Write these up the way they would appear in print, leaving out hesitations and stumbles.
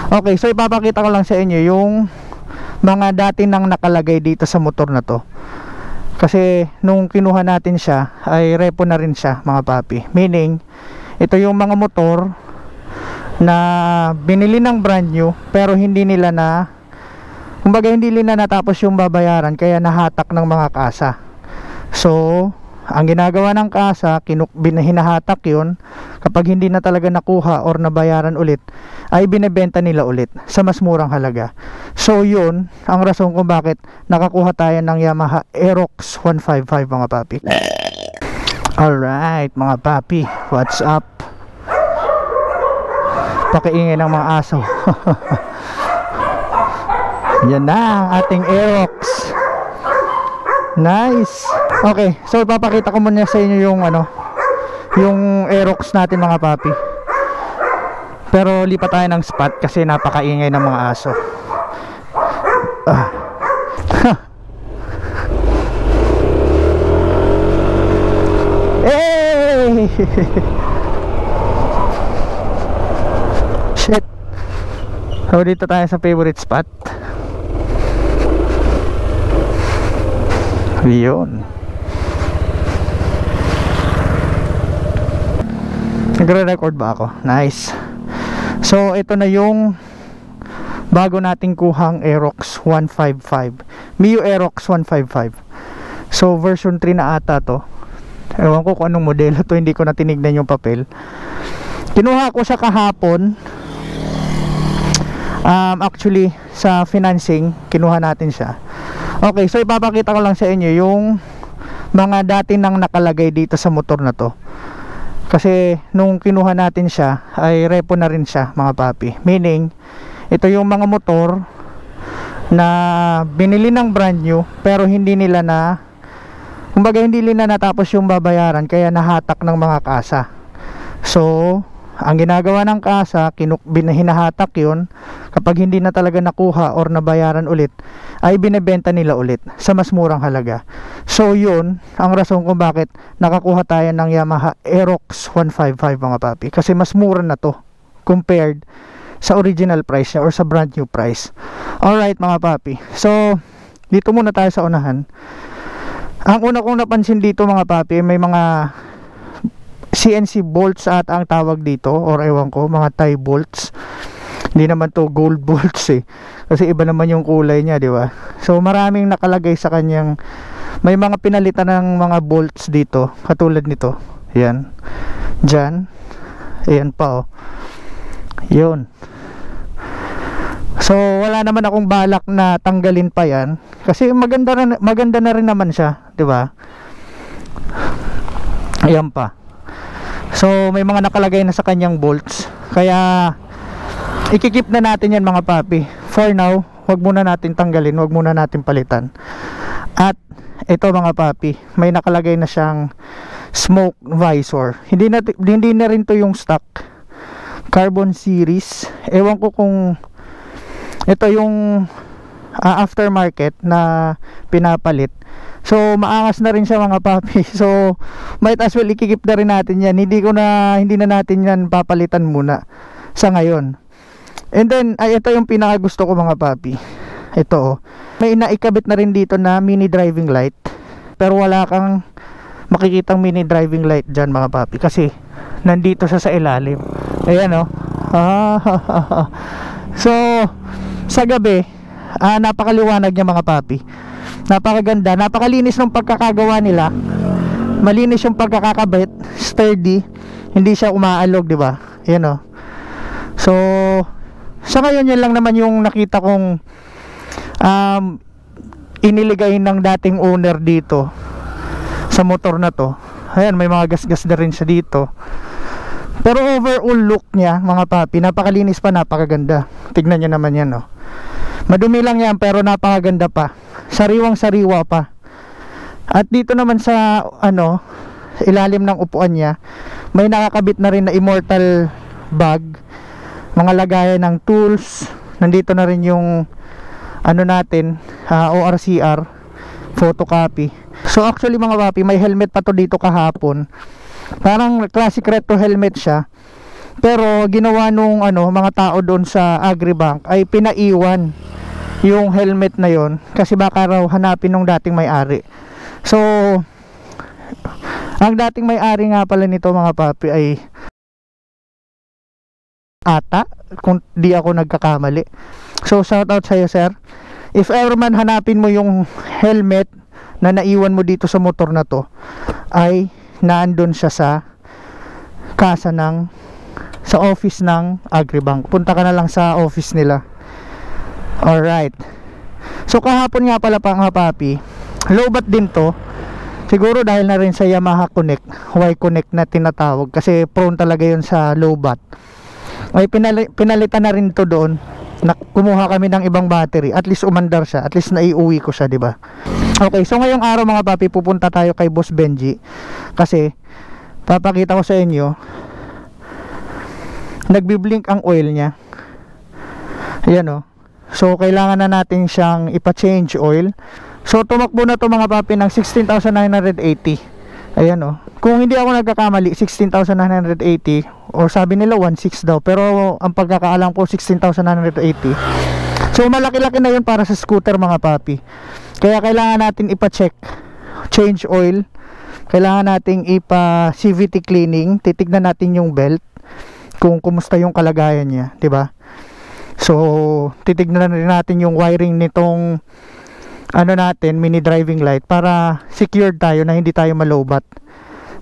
Okay, so ipapakita ko lang sa inyo yung mga dati nang nakalagay dito sa motor na to. Kasi nung kinuha natin siya ay repo na rin siya mga papi. Meaning, ito yung mga motor na binili ng brand new pero hindi nila na, kumbaga hindi nila natapos yung babayaran kaya nahatak ng mga kasa. So ang ginagawa ng kasa, hinahatak yun. Kapag hindi na talaga nakuha or nabayaran ulit, ay binebenta nila ulit sa mas murang halaga. So yun ang rason kung bakit nakakuha tayo ng Yamaha Aerox 155 mga papi. Alright mga papi, what's up? Pakiingay ng mga aso. Yan na ang ating Aerox. Nice. Okay, so ipapakita ko muna sa inyo yung yung Aerox natin mga papi. Pero lipat tayo ng spot kasi napakaingay ng mga aso. Hey! Shit. So dito tayo sa favorite spot. Yun. Nagre-record ba ako? Nice. So ito na yung bago nating kuhang Aerox 155, Mio Aerox 155. So version 3 na ata to. Ewan ko kung anong modelo to, hindi ko na tinignan yung papel. Kinuha ko siya kahapon. Actually sa financing kinuha natin siya. Okay, so ipapakita ko lang sa inyo yung mga dati nang nakalagay dito sa motor na to. Kasi nung kinuha natin siya ay repo na rin siya mga papi. Meaning, ito yung mga motor na binili ng brand new pero hindi nila na, kumbaga hindi nila natapos yung babayaran kaya nahatak ng mga kasa. So ang ginagawa ng kasa, hinahatak yun. Kapag hindi na talaga nakuha or nabayaran ulit, ay binebenta nila ulit sa mas murang halaga. So yun ang rason kung bakit nakakuha tayo ng Yamaha Aerox 155 mga papi. Kasi mas mura na to compared sa original price niya or sa brand new price. Alright mga papi, so dito muna tayo sa unahan. Ang una kong napansin dito mga papi, may mga CNC bolts at ang tawag dito, or ewan ko, mga tie bolts. Hindi naman to gold bolts eh, kasi iba naman yung kulay niya, di ba? So maraming nakalagay sa kanyang, may mga pinalitan ng mga bolts dito katulad nito. Yan, dyan, ayan pa oh. Yun. So wala naman akong balak na tanggalin pa yan kasi maganda na rin naman siya, di ba? Ayan pa. So may mga nakalagay na sa kanyang bolts, kaya ikikip na natin yan mga papi. For now, wag muna natin tanggalin, wag muna natin palitan. At ito mga papi, may nakalagay na siyang smoke visor. Hindi na rin to yung stock carbon series. Ewan ko kung ito yung aftermarket na pinapalit. So maangas na rin siya mga papi. So might as well ikikip na rin natin yan. Hindi na natin yan papalitan muna sa ngayon. And then ito yung pinaka gusto ko mga papi. Ito oh. May naikabit na rin dito na mini driving light. Pero wala kang makikitang mini driving light dyan mga papi, kasi nandito siya sa ilalim. Ayan oh. So sa gabi napakaliwanag niya mga papi. Napakaganda, napakalinis ng pagkakagawa nila. Malinis yung pagkakakabit, sturdy, hindi siya umaalog, di ba? Ayan oh. So sa ngayon yan lang naman yung nakita kong iniligay ng dating owner dito sa motor na to. Ayan, may mga gasgas na rin siya dito. Pero overall look niya mga papi, napakalinis pa, napakaganda. Tignan niyo naman yan oh. Madumi lang yan pero napakaganda pa. Sariwang sariwa pa. At dito naman sa ilalim ng upuan niya, may nakakabit na rin na Immortal bag, mga lagayan ng tools. Nandito na rin yung natin, ORCR photocopy. So actually mga papi, may helmet pa to dito kahapon. Parang classic retro helmet siya. Pero ginawa nung mga tao doon sa Agribank ay pinaiwan yung helmet na yon kasi baka raw hanapin ng dating may-ari. So ang dating may-ari nga pala nito mga papi ay ata, kung di ako nagkakamali. So shout out sa iyo, sir. If ever man hanapin mo yung helmet na naiwan mo dito sa motor na to, ay naandun siya sa kasa sa office ng Agribank. Punta ka na lang sa office nila. Alright. So kahapon nga pala pa mga papi, lowbat din to. Siguro dahil na rin sa Yamaha Connect, Y-Connect na tinatawag, kasi prone talaga yun sa lowbat. Ay pinalitan na rin to doon. Kumuha kami ng ibang battery, at least umandar siya, at least naiuwi ko siya, di ba? Okay, so ngayong araw mga papi, pupunta tayo kay Boss Benji kasi papakita ko sa inyo, nagbi-blink ang oil niya. Ayan o. So kailangan na natin siyang ipa-change oil. So tumakbo na to mga papi ng 16,980. Ayan o. Kung hindi ako nagkakamali, 16,980, or sabi nila 1.6 daw, pero ang pagkakaalam ko 16,980. So malaki-laki na yun para sa scooter mga papi. Kaya kailangan natin ipa-check, change oil, kailangan nating ipa-CVT cleaning, titignan natin yung belt kung kumusta yung kalagayan niya, 'di ba? So titignan rin natin yung wiring nitong natin, mini driving light, para secured tayo na hindi tayo malowbat.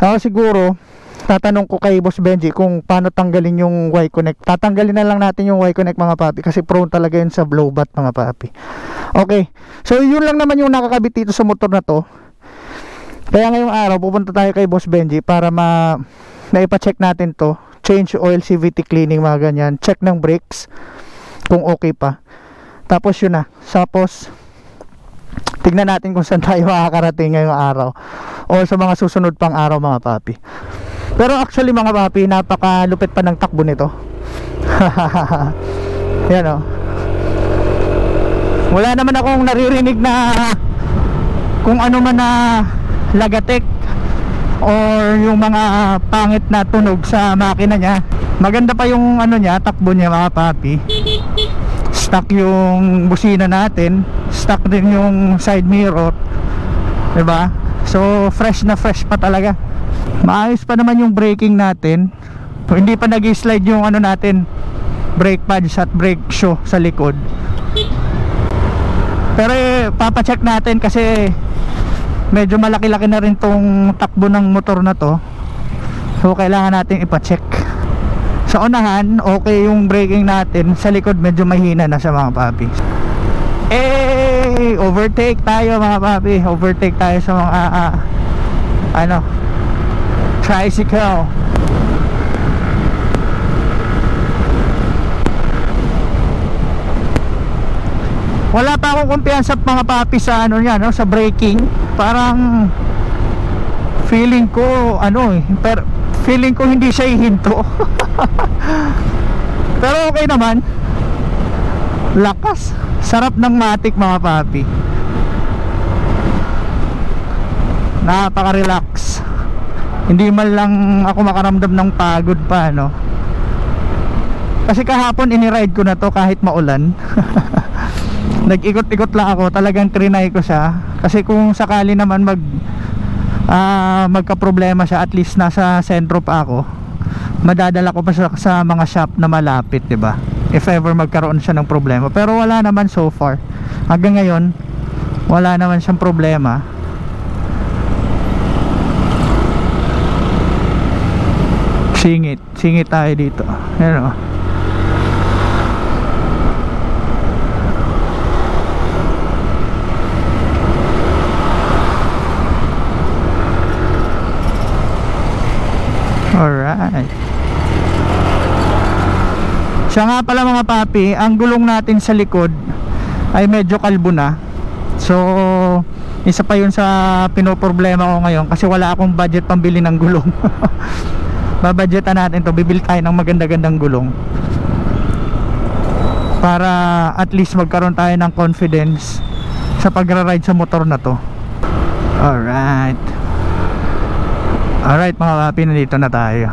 Ako siguro tatanong ko kay Boss Benji kung paano tanggalin yung Y-Connect. Tatanggalin na lang natin yung Y-Connect mga papi kasi prone talaga yun sa blowbat mga papi. Okay, so yun lang naman yung nakakabit dito sa motor na to. Kaya ngayong araw pupunta tayo kay Boss Benji para naipa-check natin to, change oil, CVT cleaning, mga ganyan, check ng brakes kung okay pa. Tapos yun na, tapos tignan natin kung saan tayo makakarating ngayong araw o sa mga susunod pang araw mga papi. Pero actually mga papi, napakalupit pa ng takbo nito. Yan o. Wala naman akong naririnig na kung ano man na lagatik or yung mga pangit na tunog sa makina niya. Maganda pa yung niya, takbo niya mga papi. Stock yung busina natin, stock din yung side mirror, 'di ba? So fresh na fresh pa talaga. Maayos pa naman yung braking natin. Hindi pa nag-slide yung natin, brake pads at brake shoe sa likod. Pero papacheck natin kasi medyo malaki-laki na rin tong takbo ng motor na to. So kailangan natin ipacheck. Sa unahan, okay yung braking natin. Sa likod medyo mahina na sa mga papi. Overtake tayo mga papi. Overtake tayo sa mga tricycle. Wala pa akong kumpiyansa mga papi sa sa braking. Parang feeling ko feeling ko hindi siya hihinto. Pero okay naman. Lakas. Sarap ng matic mga papi. Napaka-relax. Hindi man lang ako makaramdam ng pagod pa Kasi kahapon iniride ko na to kahit maulan. Nag-ikot-ikot lang ako. Talagang trinay ko siya. Kasi kung sakali naman magka-problema siya, at least nasa sentro pa ako, madadala ko pa siya sa mga shop na malapit, 'di ba? If ever magkaroon siya ng problema. Pero wala naman so far. Hanggang ngayon, wala naman siyang problema. Singit tayo dito. Ayan o. Alright. Siya nga pala mga papi, ang gulong natin sa likod ay medyo kalbo na. So isa pa yun sa pinoproblema ko ngayon kasi wala akong budget pambili ng gulong. Babudgetan natin to, bibili tayo ng maganda-gandang gulong para at least magkaroon tayo ng confidence sa pagra-ride sa motor na to. Alright. Alright mga papi, nandito na tayo.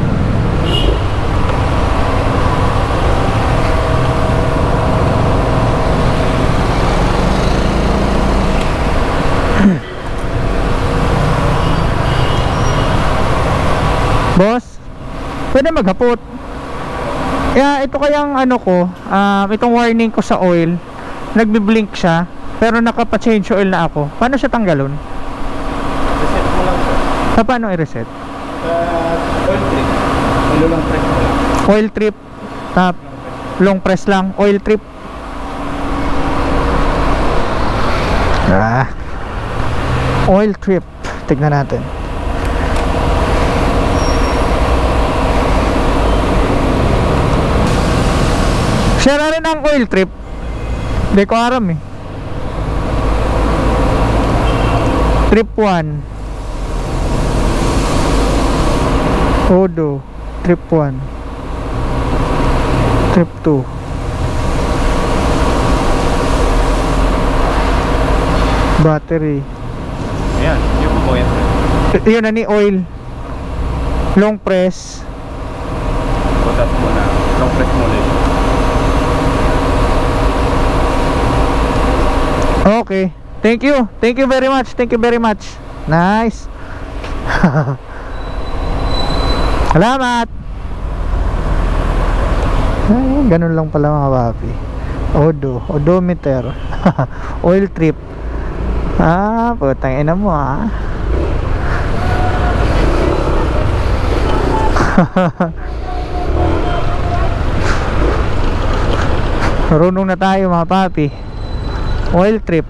Pwede maghapot. Kaya ito kayang ano ko, itong warning ko sa oil, nagbi-blink siya, pero nakapa-change oil na ako. Paano siya tanggalon? Reset mo lang siya. Paano i-reset? Oil trip. Long press mo lang. Oil trip. Tap. Long press lang. Oil trip. Oil trip. Tignan natin. Share na rin ang oil trip. Hindi ko aram eh. Trip 1 Odo. Trip 1 Trip 2 battery. Ayan, yung mo yan. Yun na ni oil. Long press. Butas mo na. Long press mo ulit. Okay. Thank you. Thank you very much. Thank you very much. Nice. Salamat. Ay, ganun lang pala mga papi. Odometer. Oil trip. Putang ina mo Marunong na tayo mga papi. Oil trip.